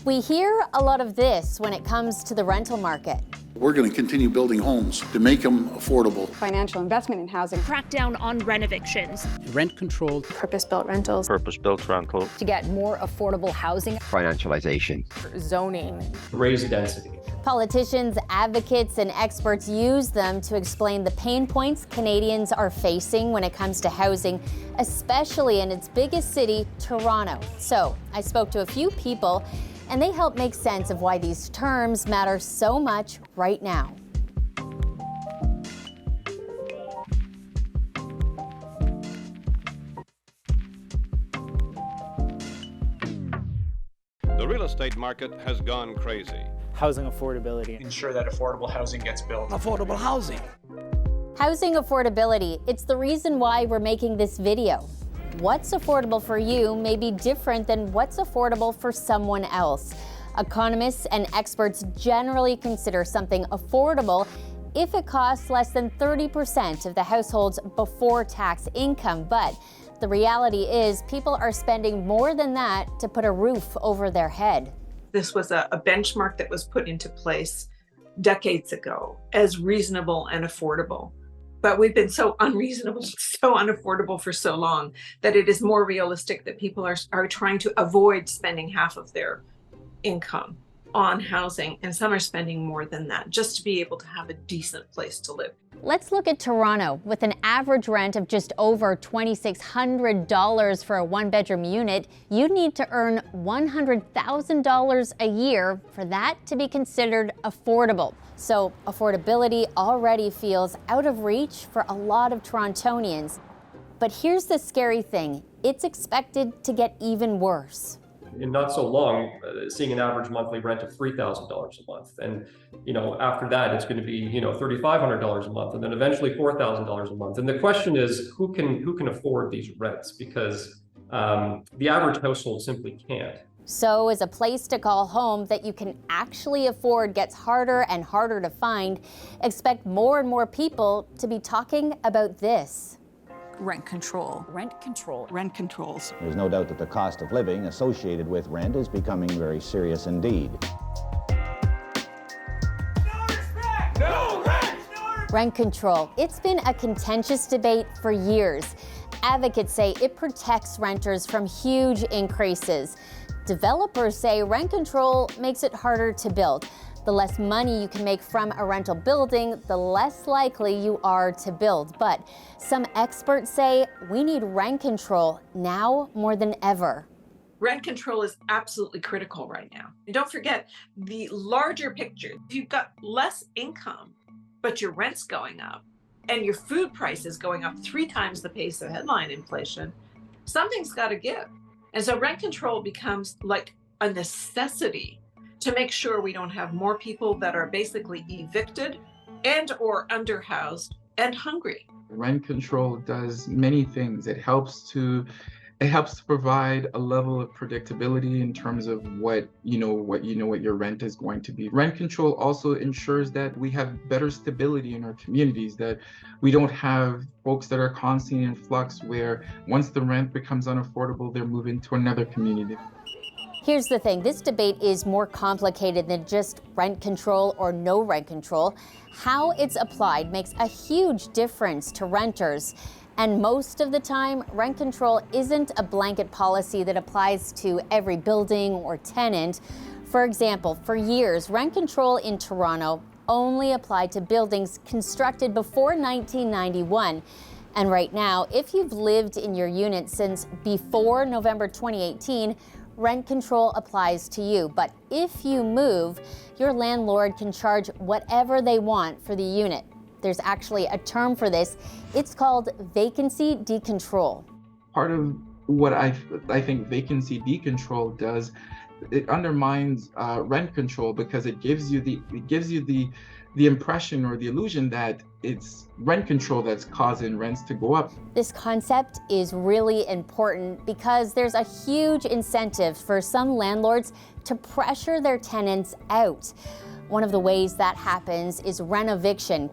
We hear a lot of this when it comes to the rental market. We're going to continue building homes to make them affordable. Financial investment in housing. Crackdown on rent evictions. Rent control. Purpose-built rentals. Purpose-built rental. To get more affordable housing. Financialization. Zoning. Raise density. Politicians, advocates, and experts use them to explain the pain points Canadians are facing when it comes to housing, especially in its biggest city, Toronto. So I spoke to a few people, and they help make sense of why these terms matter so much right now. The real estate market has gone crazy. Housing affordability. Ensure that affordable housing gets built. Affordable housing. Housing affordability, it's the reason why we're making this video. What's affordable for you may be different than what's affordable for someone else. Economists and experts generally consider something affordable if it costs less than 30% of the household's before tax income. But the reality is people are spending more than that to put a roof over their head. This was a benchmark that was put into place decades ago as reasonable and affordable. But we've been so unreasonable, so unaffordable for so long that it is more realistic that people are trying to avoid spending half of their income on housing, and some are spending more than that just to be able to have a decent place to live. Let's look at Toronto. With an average rent of just over $2,600 for a one-bedroom unit, you'd need to earn $100,000 a year for that to be considered affordable. So affordability already feels out of reach for a lot of Torontonians. But here's the scary thing. It's expected to get even worse. In not so long, seeing an average monthly rent of $3,000 a month. And, after that, it's going to be, $3,500 a month, and then eventually $4,000 a month. And the question is, who can afford these rents? Because the average household simply can't. So as a place to call home that you can actually afford gets harder and harder to find, expect more and more people to be talking about this. Rent control. Rent control. Rent controls. There's no doubt that the cost of living associated with rent is becoming very serious indeed. No respect! No rent! Rent control. It's been a contentious debate for years. Advocates say it protects renters from huge increases. Developers say rent control makes it harder to build. The less money you can make from a rental building, the less likely you are to build. But some experts say we need rent control now more than ever. Rent control is absolutely critical right now. And don't forget the larger picture. If you've got less income, but your rent's going up and your food price is going up 3 times the pace of headline inflation, something's got to give. And so rent control becomes like a necessity to make sure we don't have more people that are basically evicted and or underhoused and hungry. Rent control does many things. It helps to provide a level of predictability in terms of what your rent is going to be. Rent control also ensures that we have better stability in our communities, that we don't have folks that are constantly in flux where once the rent becomes unaffordable, they're moving to another community. Here's the thing, this debate is more complicated than just rent control or no rent control. How it's applied makes a huge difference to renters. And most of the time, rent control isn't a blanket policy that applies to every building or tenant. For example, for years, rent control in Toronto only applied to buildings constructed before 1991. And right now, if you've lived in your unit since before November 2018, rent control applies to you. But if you move, your landlord can charge whatever they want for the unit. There's actually a term for this. It's called vacancy decontrol. Part of what I think vacancy decontrol does, it undermines rent control because it gives you the impression or the illusion that it's rent control that's causing rents to go up. This concept is really important because there's a huge incentive for some landlords to pressure their tenants out. One of the ways that happens is rent eviction.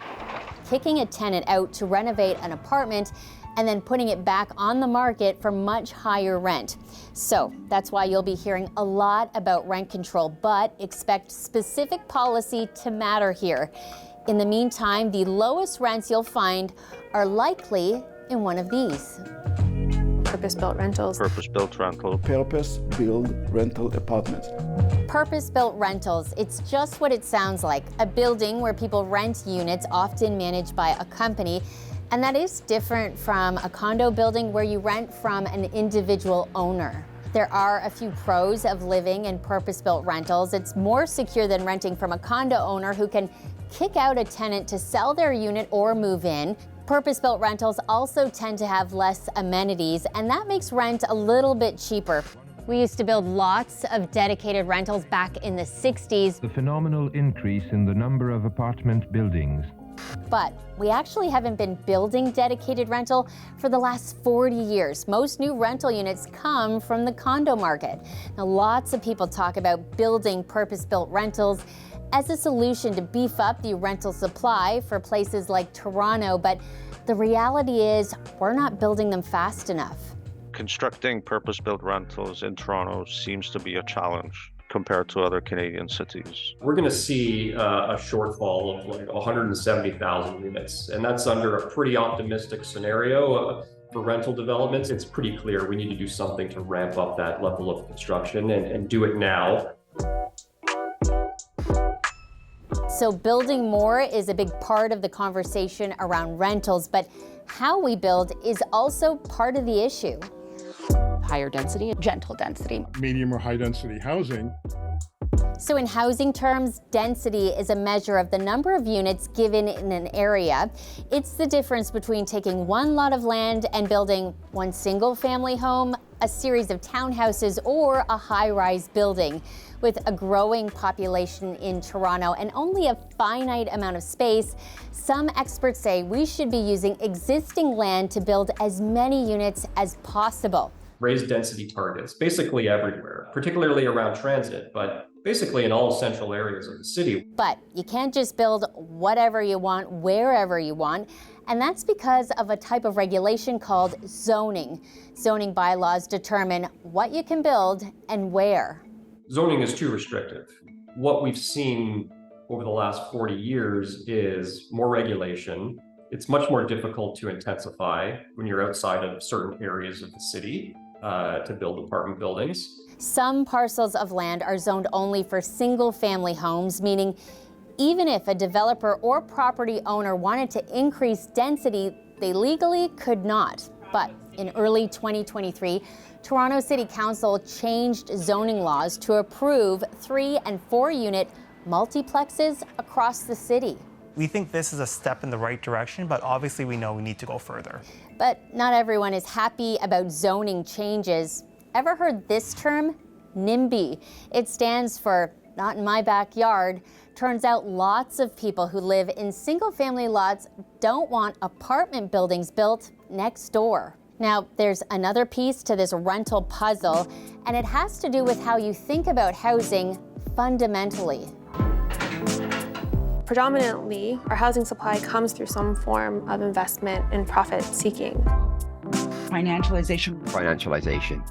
Kicking a tenant out to renovate an apartment and then putting it back on the market for much higher rent. So that's why you'll be hearing a lot about rent control, but expect specific policy to matter here. In the meantime, the lowest rents you'll find are likely in one of these. Purpose-built rentals. Purpose-built rental. Purpose-built rental apartments. Purpose-built rentals, it's just what it sounds like. A building where people rent units, often managed by a company. And that is different from a condo building where you rent from an individual owner. There are a few pros of living in purpose-built rentals. It's more secure than renting from a condo owner who can kick out a tenant to sell their unit or move in. Purpose-built rentals also tend to have less amenities, and that makes rent a little bit cheaper. We used to build lots of dedicated rentals back in the 60s. The phenomenal increase in the number of apartment buildings. But we actually haven't been building dedicated rental for the last 40 years. Most new rental units come from the condo market. Now, lots of people talk about building purpose-built rentals as a solution to beef up the rental supply for places like Toronto, but the reality is we're not building them fast enough. Constructing purpose-built rentals in Toronto seems to be a challenge compared to other Canadian cities. We're going to see a shortfall of like 170,000 units, and that's under a pretty optimistic scenario for rental developments. It's pretty clear we need to do something to ramp up that level of construction and do it now. So building more is a big part of the conversation around rentals, but how we build is also part of the issue. Higher density, gentle density. Medium or high density housing. So in housing terms, density is a measure of the number of units given in an area. It's the difference between taking one lot of land and building one single family home, a series of townhouses, or a high-rise building. With a growing population in Toronto and only a finite amount of space, some experts say we should be using existing land to build as many units as possible. Raise density targets, basically everywhere, particularly around transit, but basically in all central areas of the city. But you can't just build whatever you want, wherever you want, and that's because of a type of regulation called zoning. Zoning bylaws determine what you can build and where. Zoning is too restrictive. What we've seen over the last 40 years is more regulation. It's much more difficult to intensify when you're outside of certain areas of the city to build apartment buildings. Some parcels of land are zoned only for single-family homes, meaning even if a developer or property owner wanted to increase density, they legally could not. But in early 2023, Toronto City Council changed zoning laws to approve 3- and 4-unit multiplexes across the city. We think this is a step in the right direction, but obviously we know we need to go further. But not everyone is happy about zoning changes. Ever heard this term? NIMBY. It stands for not in my backyard. Turns out lots of people who live in single-family lots don't want apartment buildings built next door. Now, there's another piece to this rental puzzle, and it has to do with how you think about housing fundamentally. Predominantly, our housing supply comes through some form of investment and profit seeking. Financialization. Financialization.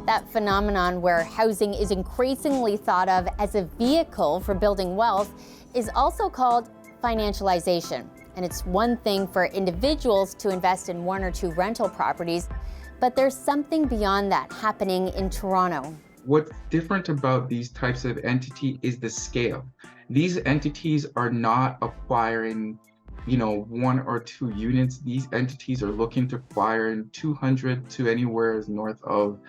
That phenomenon where housing is increasingly thought of as a vehicle for building wealth is also called financialization. And it's one thing for individuals to invest in 1 or 2 rental properties, but there's something beyond that happening in Toronto. What's different about these types of entity is the scale. These entities are not acquiring, 1 or 2 units. These entities are looking to acquire 200 to anywhere north of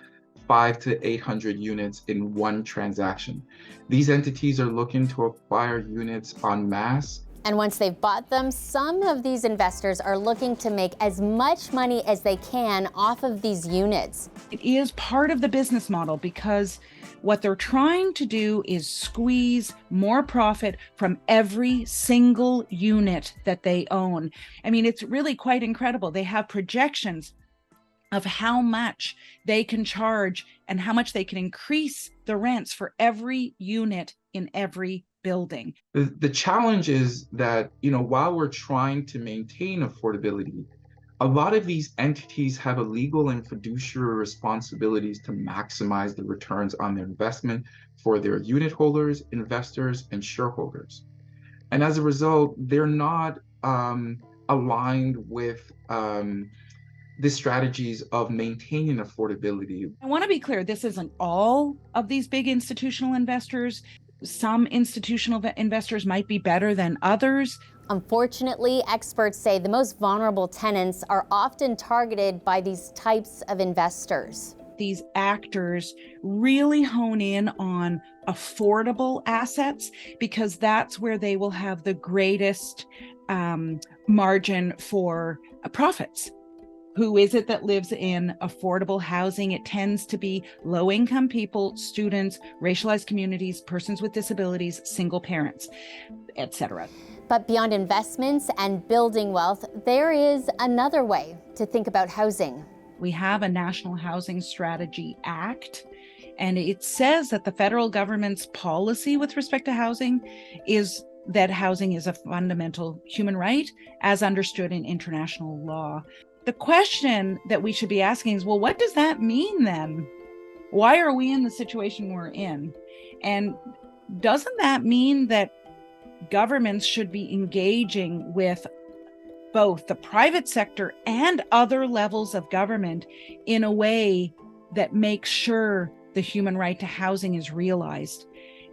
500 to 800 units in one transaction. These entities are looking to acquire units en masse. And once they've bought them, some of these investors are looking to make as much money as they can off of these units. It is part of the business model because what they're trying to do is squeeze more profit from every single unit that they own. I mean, it's really quite incredible. They have projections of how much they can charge and how much they can increase the rents for every unit in every building. The challenge is that, while we're trying to maintain affordability, A lot of these entities have a legal and fiduciary responsibilities to maximize the returns on their investment for their unit holders, investors, and shareholders. And as a result, they're not aligned with the strategies of maintaining affordability. I want to be clear, this isn't all of these big institutional investors. Some institutional investors might be better than others. Unfortunately, experts say the most vulnerable tenants are often targeted by these types of investors. These actors really hone in on affordable assets because that's where they will have the greatest margin for profits. Who is it that lives in affordable housing? It tends to be low-income people, students, racialized communities, persons with disabilities, single parents, etc. But beyond investments and building wealth, there is another way to think about housing. We have a National Housing Strategy Act, and it says that the federal government's policy with respect to housing is that housing is a fundamental human right as understood in international law. The question that we should be asking is, well, what does that mean then? Why are we in the situation we're in? And doesn't that mean that governments should be engaging with both the private sector and other levels of government in a way that makes sure the human right to housing is realized?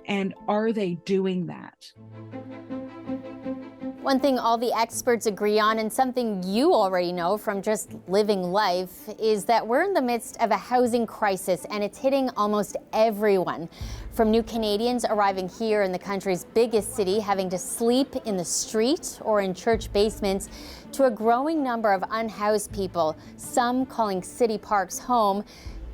And are they doing that? One thing all the experts agree on, and something you already know from just living life, is that we're in the midst of a housing crisis, and it's hitting almost everyone. From new Canadians arriving here in the country's biggest city, having to sleep in the street or in church basements, to a growing number of unhoused people, some calling city parks home,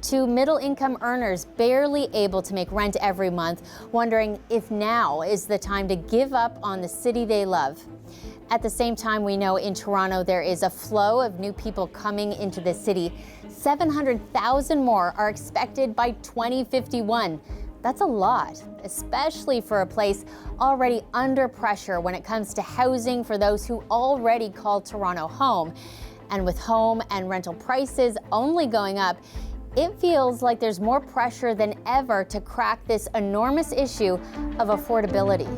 to middle-income earners barely able to make rent every month, wondering if now is the time to give up on the city they love. At the same time, we know in Toronto there is a flow of new people coming into the city. 700,000 more are expected by 2051. That's a lot, especially for a place already under pressure when it comes to housing for those who already call Toronto home. And with home and rental prices only going up, it feels like there's more pressure than ever to crack this enormous issue of affordability.